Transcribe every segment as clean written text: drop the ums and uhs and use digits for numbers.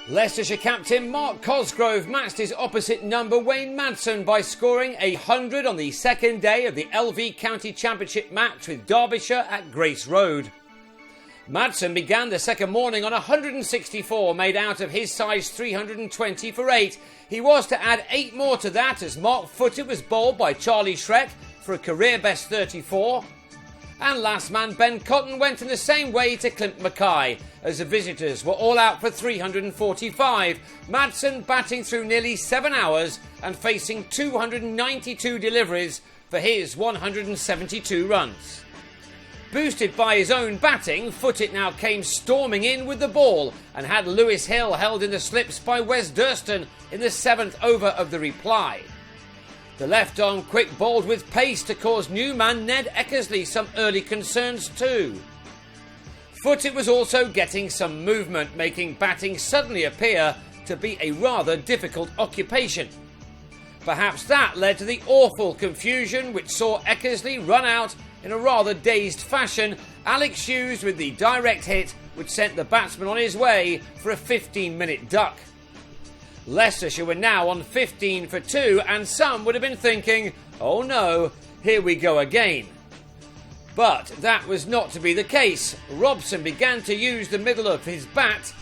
Leicestershire captain Mark Cosgrove matched his opposite number Wayne Madsen by scoring 100 on the second day of the LV County Championship match with Derbyshire at Grace Road. Madsen began the second morning on 164 made out of his size 320 for 8. He was to add 8 more to that as Mark Footed was bowled by Charlie Shrek for a career best 34. And last man Ben Cotton went in the same way to Clint Mackay as the visitors were all out for 345. Madsen batting through nearly 7 hours and facing 292 deliveries for his 172 runs. Boosted by his own batting, Footed now came storming in with the ball and had Lewis Hill held in the slips by Wes Durston in the 7th over of the reply. The left-arm quick bowled with pace to cause new man Ned Eckersley some early concerns too. Footed was also getting some movement, making batting suddenly appear to be a rather difficult occupation. Perhaps that led to the awful confusion which saw Eckersley run out in a rather dazed fashion. Alex Hughes with the direct hit which sent the batsman on his way for a 15-minute duck. Leicestershire were now on 15 for 2 and some would have been thinking, oh no, here we go again. But that was not to be the case. Robson began to use the middle of his bat,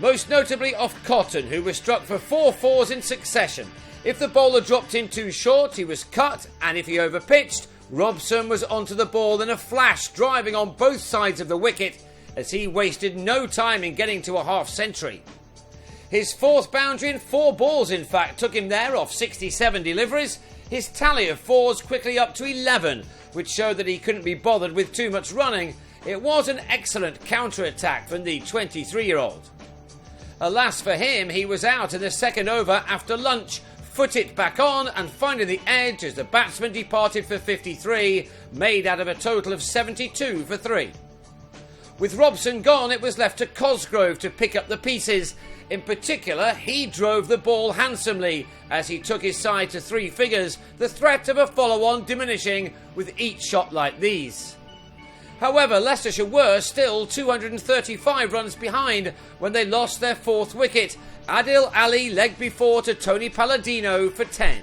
most notably off Cotton, who was struck for 4 fours in succession. If the bowler dropped in too short, he was cut, and if he overpitched, Robson was onto the ball in a flash, driving on both sides of the wicket as he wasted no time in getting to a half-century. His 4th boundary in 4 balls, in fact, took him there off 67 deliveries. His tally of 4s quickly up to 11, which showed that he couldn't be bothered with too much running. It was an excellent counter-attack from the 23-year-old. Alas for him, he was out in the second over after lunch, Footed back on and finding the edge as the batsman departed for 53, made out of a total of 72 for 3. With Robson gone, it was left to Cosgrove to pick up the pieces. In particular, he drove the ball handsomely as he took his side to 3 figures, the threat of a follow-on diminishing with each shot like these. However, Leicestershire were still 235 runs behind when they lost their 4th wicket. Adil Ali legged before to Tony Palladino for 10.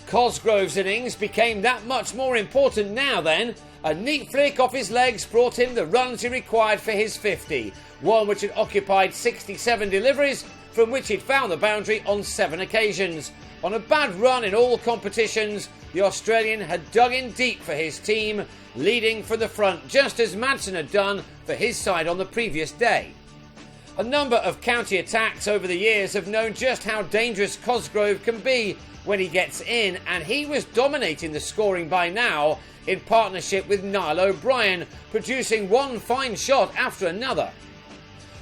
Cosgrove's innings became that much more important now then. A neat flick off his legs brought him the runs he required for his 50, one which had occupied 67 deliveries, from which he'd found the boundary on 7 occasions. On a bad run in all competitions, the Australian had dug in deep for his team, leading from the front just as Madsen had done for his side on the previous day. A number of county attacks over the years have known just how dangerous Cosgrove can be when he gets in, and he was dominating the scoring by now in partnership with Niall O'Brien, producing one fine shot after another.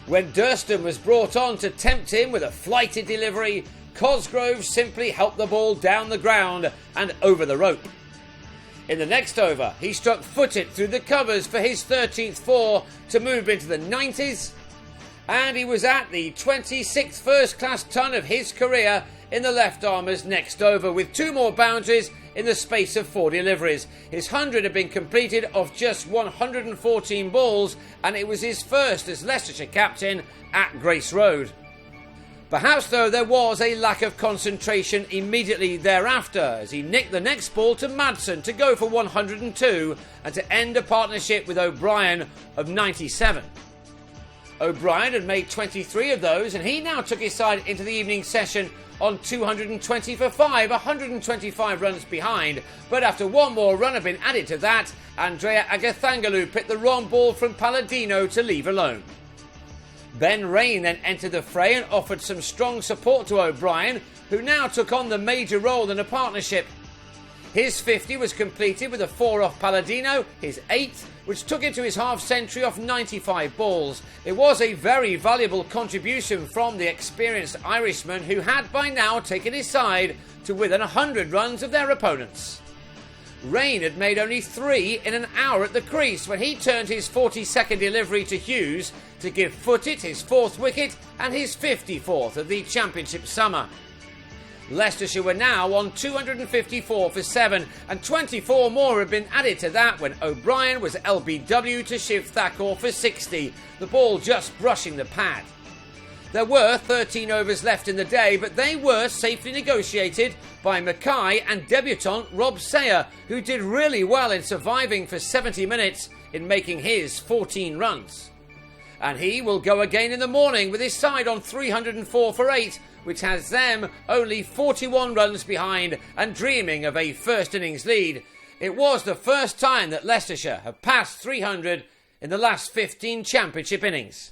When Durston was brought on to tempt him with a flighted delivery, Cosgrove simply helped the ball down the ground and over the rope. In the next over, he struck Footed through the covers for his 13th 4 to move into the 90s, and he was at the 26th first-class ton of his career in the left-armer's next over, with 2 more boundaries in the space of 4 deliveries. His 100 had been completed off just 114 balls, and it was his first as Leicestershire captain at Grace Road. Perhaps, though, there was a lack of concentration immediately thereafter as he nicked the next ball to Madsen to go for 102 and to end a partnership with O'Brien of 97. O'Brien had made 23 of those, and he now took his side into the evening session on 220 for 5, 125 runs behind. But after 1 more run had been added to that, Andrea Agathangalu picked the wrong ball from Palladino to leave alone. Ben Rain then entered the fray and offered some strong support to O'Brien, who now took on the major role in the partnership. His 50 was completed with a 4 off Palladino, his 8th, which took him to his half-century off 95 balls. It was a very valuable contribution from the experienced Irishman, who had by now taken his side to within 100 runs of their opponents. Rain had made only 3 in an hour at the crease when he turned his 42nd delivery to Hughes to give Footed his 4th wicket and his 54th of the championship summer. Leicestershire were now on 254 for 7, and 24 more had been added to that when O'Brien was LBW to Shiv Thakur for 60, the ball just brushing the pad. There were 13 overs left in the day, but they were safely negotiated by Mackay and debutant Rob Sayer, who did really well in surviving for 70 minutes in making his 14 runs. And he will go again in the morning with his side on 304 for 8, which has them only 41 runs behind and dreaming of a first innings lead. It was the first time that Leicestershire have passed 300 in the last 15 championship innings.